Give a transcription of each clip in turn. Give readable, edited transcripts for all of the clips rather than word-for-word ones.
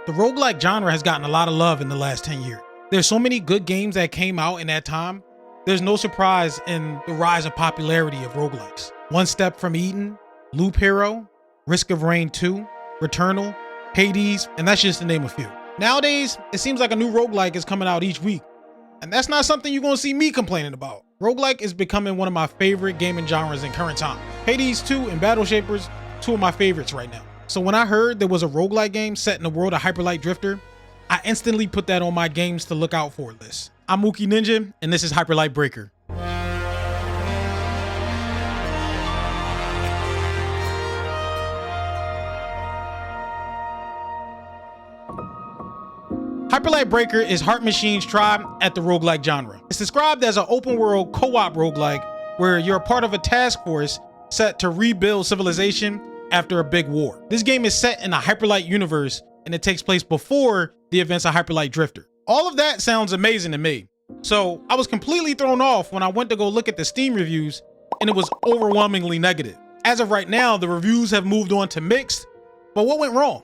The roguelike genre has gotten a lot of love in the last 10 years. There's so many good games that came out in that time. There's no surprise in the rise of popularity of roguelikes. One Step from Eden, Loop Hero, Risk of Rain 2, Returnal, Hades, and that's just to name a few. Nowadays, it seems like a new roguelike is coming out each week. And that's not something you're gonna see me complaining about. Roguelike is becoming one of my favorite gaming genres in current time. Hades 2 and Battle Shapers, two of my favorites right now. So when I heard there was a roguelike game set in the world of Hyperlight Drifter, I instantly put that on my games to look out for list. I'm Mookyninja, and this is Hyperlight Breaker. Hyperlight Breaker is Heart Machine's try at the roguelike genre. It's described as an open world co-op roguelike where you're a part of a task force set to rebuild civilization after a big war. This game is set in a Hyperlight universe and it takes place before the events of Hyperlight Drifter. All of that sounds amazing to me. So I was completely thrown off when I went to go look at the Steam reviews and it was overwhelmingly negative. As of right now, the reviews have moved on to mixed, but what went wrong?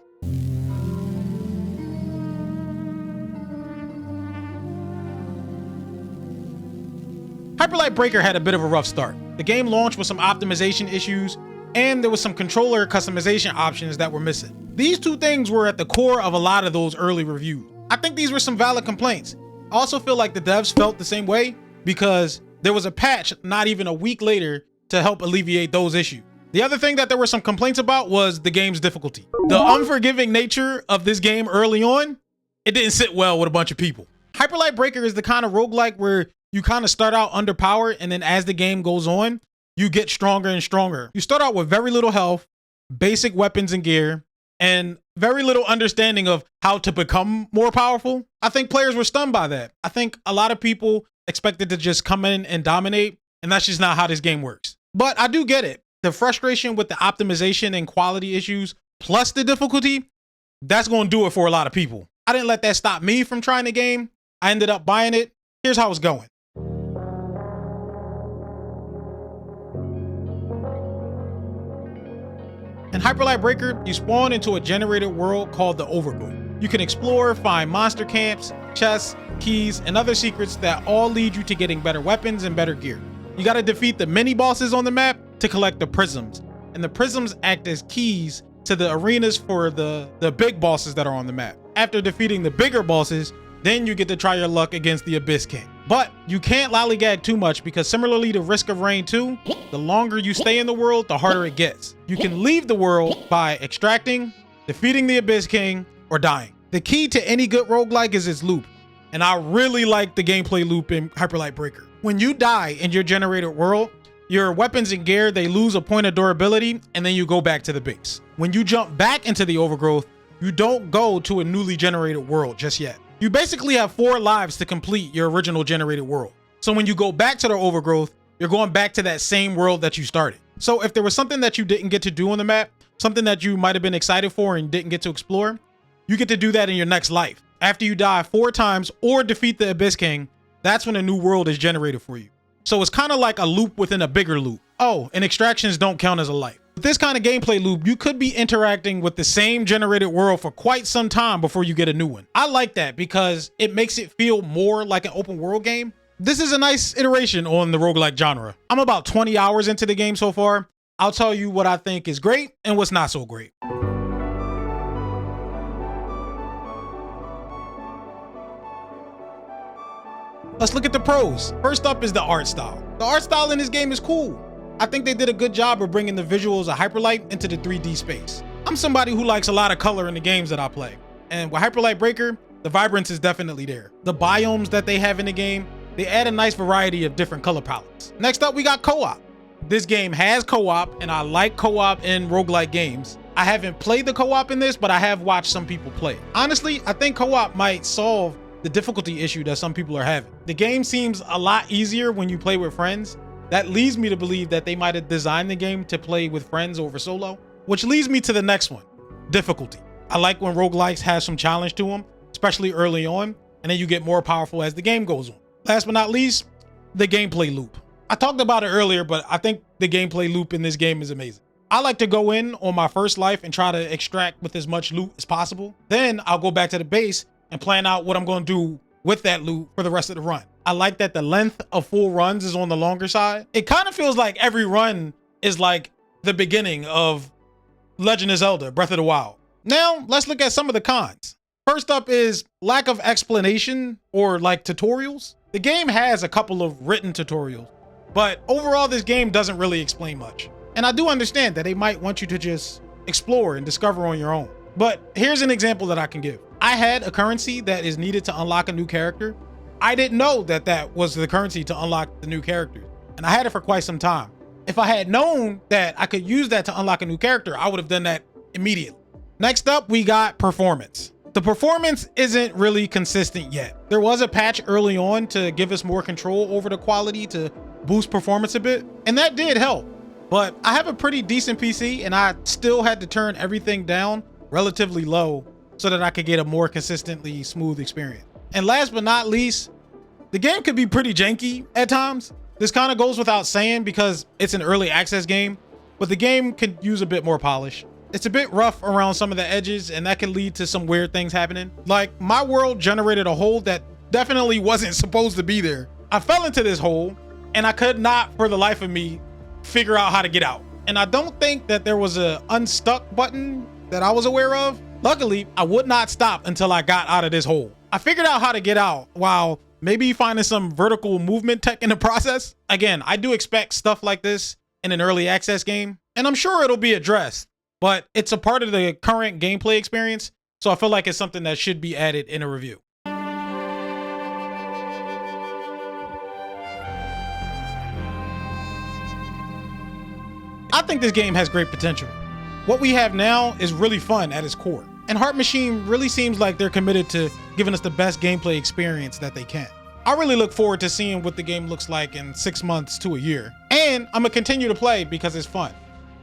Hyperlight Breaker had a bit of a rough start. The game launched with some optimization issues, and there was some controller customization options that were missing. These two things were at the core of a lot of those early reviews. I think these were some valid complaints. I also feel like the devs felt the same way because there was a patch not even a week later to help alleviate those issues. The other thing that there were some complaints about was the game's difficulty. The unforgiving nature of this game early on, it didn't sit well with a bunch of people. Hyperlight Breaker is the kind of roguelike where you kind of start out underpowered, and then as the game goes on, you get stronger and stronger. You start out with very little health, basic weapons and gear, and very little understanding of how to become more powerful. I think players were stunned by that. I think a lot of people expected to just come in and dominate, and that's just not how this game works. But I do get it. The frustration with the optimization and quality issues, plus the difficulty, that's going to do it for a lot of people. I didn't let that stop me from trying the game. I ended up buying it. Here's how it's going. In Hyperlight Breaker, you spawn into a generated world called the Overgrowth. You can explore, find monster camps, chests, keys, and other secrets that all lead you to getting better weapons and better gear. You gotta defeat the mini bosses on the map to collect the prisms, and the prisms act as keys to the arenas for the big bosses that are on the map. After defeating the bigger bosses, then you get to try your luck against the Abyss King. But you can't lollygag too much because similarly to Risk of Rain 2, the longer you stay in the world, the harder it gets. You can leave the world by extracting, defeating the Abyss King, or dying. The key to any good roguelike is its loop, and I really like the gameplay loop in Hyperlight Breaker. When you die in your generated world, your weapons and gear, they lose a point of durability, and then you go back to the base. When you jump back into the Overgrowth, you don't go to a newly generated world just yet. You basically have 4 lives to complete your original generated world. So when you go back to the Overgrowth, you're going back to that same world that you started. So if there was something that you didn't get to do on the map, something that you might have been excited for and didn't get to explore, you get to do that in your next life. After you die 4 times or defeat the Abyss King, that's when a new world is generated for you. So it's kind of like a loop within a bigger loop. Oh, and extractions don't count as a life. With this kind of gameplay loop, you could be interacting with the same generated world for quite some time before you get a new one. I like that because it makes it feel more like an open world game. This is a nice iteration on the roguelike genre. I'm about 20 hours into the game so far. I'll tell you what I think is great and what's not so great. Let's look at the pros. First up is the art style. The art style in this game is cool. I think they did a good job of bringing the visuals of Hyperlight into the 3D space. I'm somebody who likes a lot of color in the games that I play. And with Hyperlight Breaker, the vibrance is definitely there. The biomes that they have in the game, they add a nice variety of different color palettes. Next up, we got co-op. This game has co-op, and I like co-op in roguelike games. I haven't played the co-op in this, but I have watched some people play it. Honestly, I think co-op might solve the difficulty issue that some people are having. The game seems a lot easier when you play with friends. That leads me to believe that they might have designed the game to play with friends over solo, which leads me to the next one, difficulty. I like when roguelikes have some challenge to them, especially early on, and then you get more powerful as the game goes on. Last but not least, the gameplay loop. I talked about it earlier, but I think the gameplay loop in this game is amazing. I like to go in on my first life and try to extract with as much loot as possible. Then I'll go back to the base and plan out what I'm going to do with that loot for the rest of the run. I like that the length of full runs is on the longer side. It kind of feels like every run is like the beginning of Legend of Zelda Breath of the Wild. Now, let's look at some of the cons. First up is lack of explanation or like tutorials. The game has a couple of written tutorials, but overall this game doesn't really explain much. And I do understand that they might want you to just explore and discover on your own. But here's an example that I can give. I had a currency that is needed to unlock a new character. I didn't know that that was the currency to unlock the new character, and I had it for quite some time. If I had known that I could use that to unlock a new character, I would have done that immediately. Next up, we got performance. The performance isn't really consistent yet. There was a patch early on to give us more control over the quality to boost performance a bit, and that did help. But I have a pretty decent PC and I still had to turn everything down relatively low so that I could get a more consistently smooth experience. And last but not least, the game could be pretty janky at times. This kind of goes without saying because it's an early access game, but the game could use a bit more polish. It's a bit rough around some of the edges and that can lead to some weird things happening. Like my world generated a hole that definitely wasn't supposed to be there. I fell into this hole and I could not for the life of me figure out how to get out. And I don't think that there was a unstuck button that I was aware of. Luckily, I would not stop until I got out of this hole. I figured out how to get out while maybe finding some vertical movement tech in the process. Again, I do expect stuff like this in an early access game, and I'm sure it'll be addressed, but it's a part of the current gameplay experience, so I feel like it's something that should be added in a review. I think this game has great potential. What we have now is really fun at its core, and Heart Machine really seems like they're committed to giving us the best gameplay experience that they can. I really look forward to seeing what the game looks like in 6 months to a year, and I'm gonna continue to play because it's fun.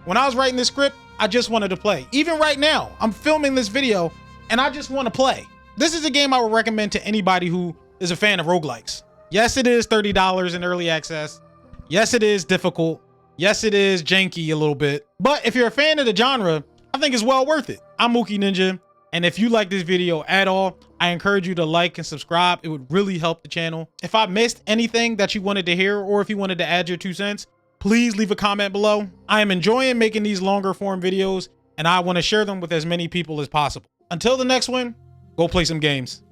When I was writing this script, I just wanted to play. Even right now, I'm filming this video and I just want to play. This is a game I would recommend to anybody who is a fan of roguelikes. Yes, it is $30 in early access. Yes, it is difficult. Yes, it is janky a little bit, but if you're a fan of the genre, I think it's well worth it. I'm Mookyninja, and if you like this video at all, I encourage you to like and subscribe. It would really help the channel. If I missed anything that you wanted to hear, or if you wanted to add your 2 cents, please leave a comment below. I am enjoying making these longer form videos, and I want to share them with as many people as possible. Until the next one, go play some games.